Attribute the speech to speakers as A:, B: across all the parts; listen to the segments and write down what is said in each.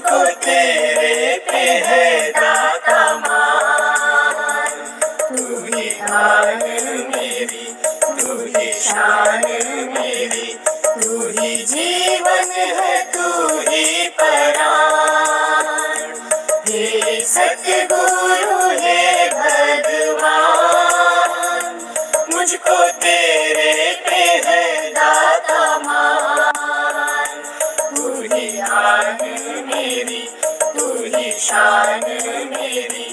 A: मुझको तेरे पे है दाता मान। तू ही आन मेरी, तू ही शान मेरी, तू ही जीवन है, तू ही परान। हे सतगुरु हे भगवान, मुझको तेरे पे है दाता मान। तू ही आन मेरी, तू ही शान मेरी,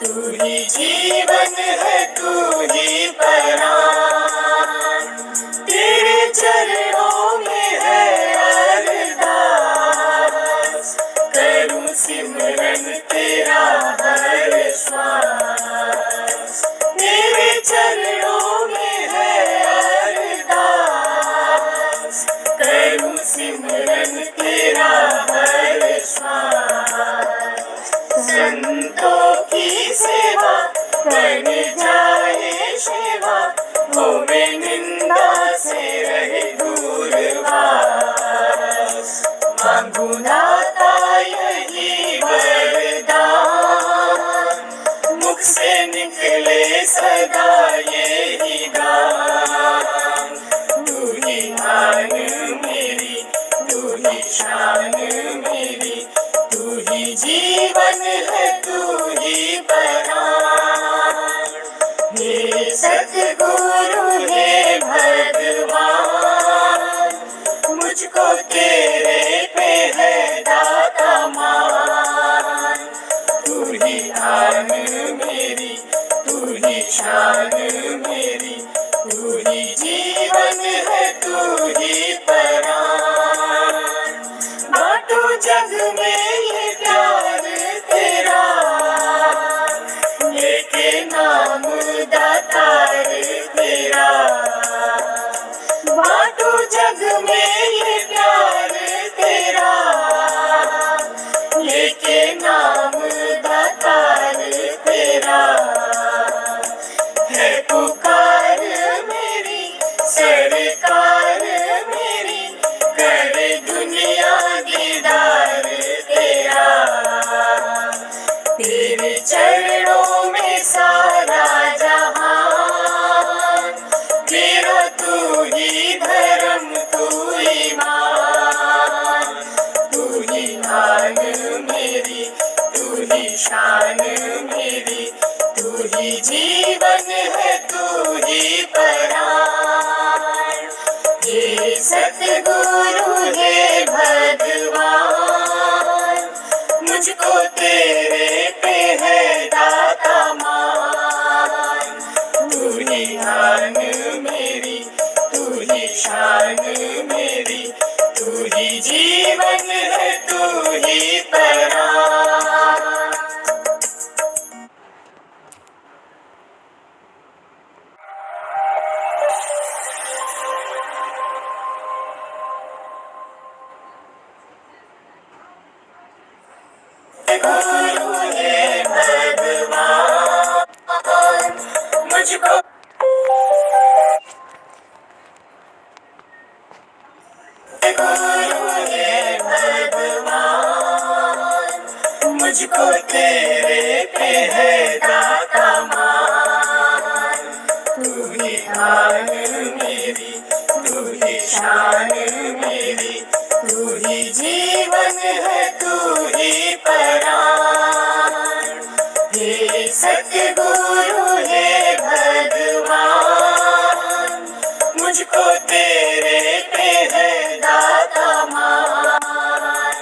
A: तू ही जीवन है, तू ही परान। तेरे चरणों में है अरदास, करूं सिमरन तेरा हर श्वास। तेरे चरणों में है अरदास, करूं सिमरन तेरा हर श्वास। संतों की सेवा कर जाए सेवा, हो में निंदा से रहे दूर वास। मांगू दाता यही वरदान, मुख से निकले सदा यही गान। तू ही आन मेरी, तू ही शान मेरी, तू ही जीवन है, तू ही परान। हे सतगुरु हे भगवान, मुझको तेरे पे है दाता मान। तू ही आन मेरी, तू ही शान मेरी, तू ही जीवन है, तू ही परान। बाटो जग में ये प्यार तेरा, लेके नाम दातार तेरा। बाटो जग में ये प्यार तेरा, लेके नाम दातार तेरा। है पुकार मेरी, सरकार मेरी, करे दुनिया दीदार तेरा। तेरे चरणों में सारा जहान, तेरा तू ही धर्म, तू ईमान। तू ही आन मेरी, तू ही शान मेरी, तू ही जीवन है, तू ही परान। हे सतगुरु हे भगवान, मुझको तेरे पे है दाता मान। तू ही आन मेरी, तू ही शान मेरी, तू ही जीवन है, तू ही परान। गुरु हे भगवान, मुझको गुरु हे भगवान, मुझको तेरे पे है दाता मान। तू ही आन मेरी, तू ही शान मेरी, तू ही जीवन है, तू ही परान। हे सतगुरु हे भगवान, मुझको तेरे पे है दाता मान।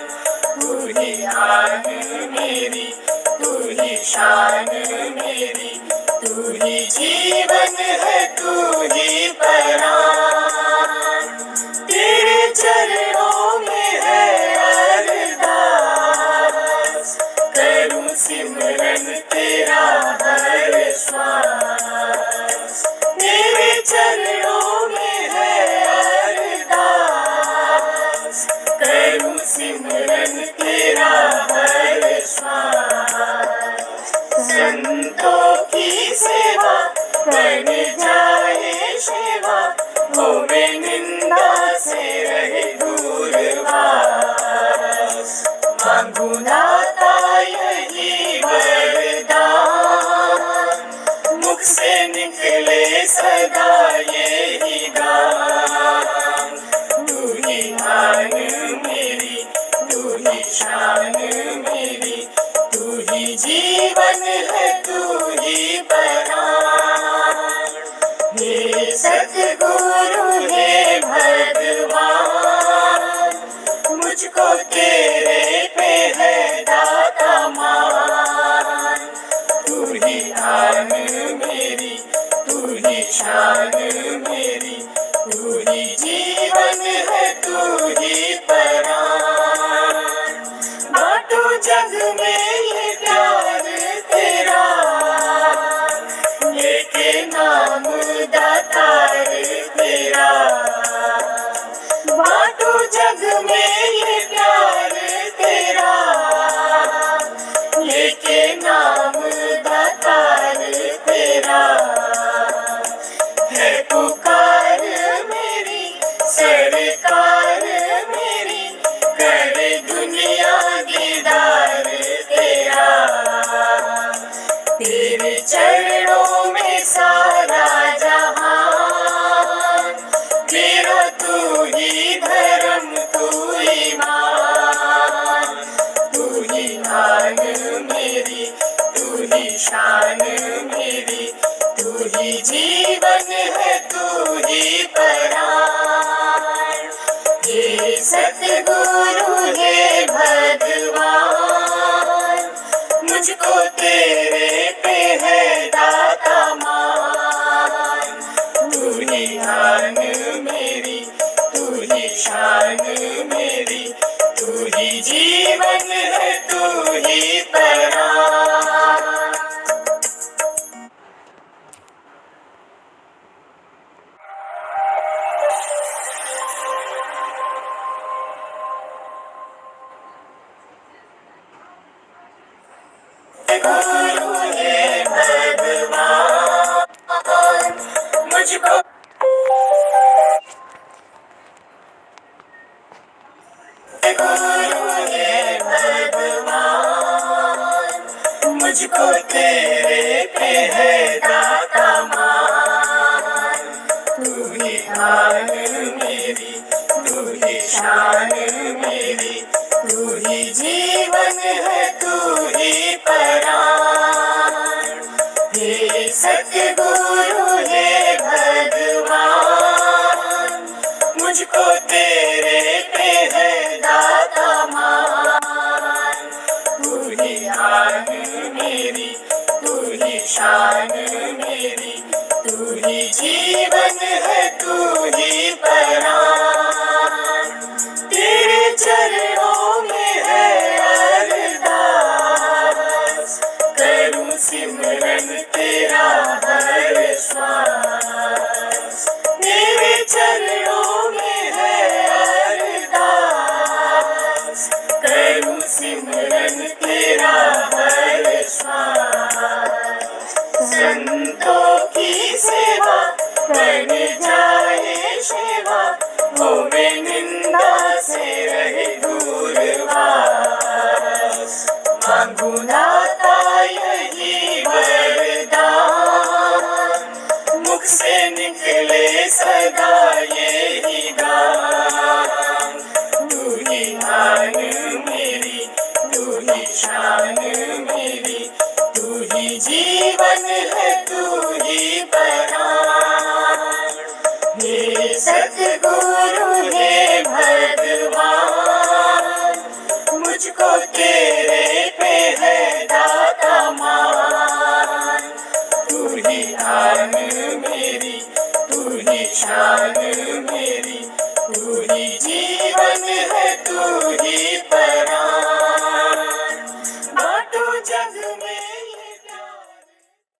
A: तू ही आन मेरी, तू ही शान मेरी, तू ही जीवन है, तू ही परान। तेरे चरणों में है अरदास, करूं सिमरन तेरा हर श्वास। तेरे चरणों में है अरदास, करूं सिमरन तेरा हर श्वास। संतों की सेवा कर जाए सेवा, हो से निकले सदा यही गान। तू ही आन मेरी, तू ही शान मेरी, तू ही जीवन है, तू ही प्राण। हे सतगुरु हे भगवान, मुझको तेरे पे है दाता मान। तू ही आन मेरी, तू ही शान मेरी, तू ही जीवन है, तू ही प्राण। बाटो जग में ये प्यार तेरा, लेके नाम दातार तेरा। बाटो जग में ये प्यार तेरा, लेके नाम दातार तेरा। है पुकार मेरी, सरकार मेरी, करे दुनिया दीदार तेरा। तेरे चरणों में सारा जहान, तेरा तू ही धर्म, तू ईमान। तू ही आन मेरी, तू ही शान मेरी, तू ही जीवन है, तू ही प्राण। हे सतगुरु हे भगवान, मुझको तेरे पे है दाता मान। तू ही आन मेरी, तू ही शान मेरी, तू ही जीवन है, तू ही प्राण। गुरु हे भगवान, मुझको गुरु हे भगवान, मुझको तेरे पे है दाता मान। तू ही आन मेरी, तू ही शान मेरी, तू ही जीवन है, तू ही प्राण। हे सतगुरु हे भगवान, मुझको तेरे पे है दाता मान। तू ही आन मेरी, तू ही शान मेरी, तू ही जीवन है, तू ही प्राण। तेरे चरणों में है अरदास, करूं सिमरन तेरा हर श्वास। तेरे चरणों में है अरदास, करूं सिमरन तेरा हर श्वास। संतों की सेवा बन जाए सेवा, होवे निंदा से रहे दूरवास। मांगू दाता यही वरदान, मुख से निकले सदा यही गान। तू ही आन मेरी, तू ही शान मेरी, तू ही जीवन है, तू ही प्राण। हे सतगुरु हे भगवान, मुझको तेरे पे है दाता मान। तू ही आन मेरी, तू ही शान मेरी, तू ही जीवन है, तू ही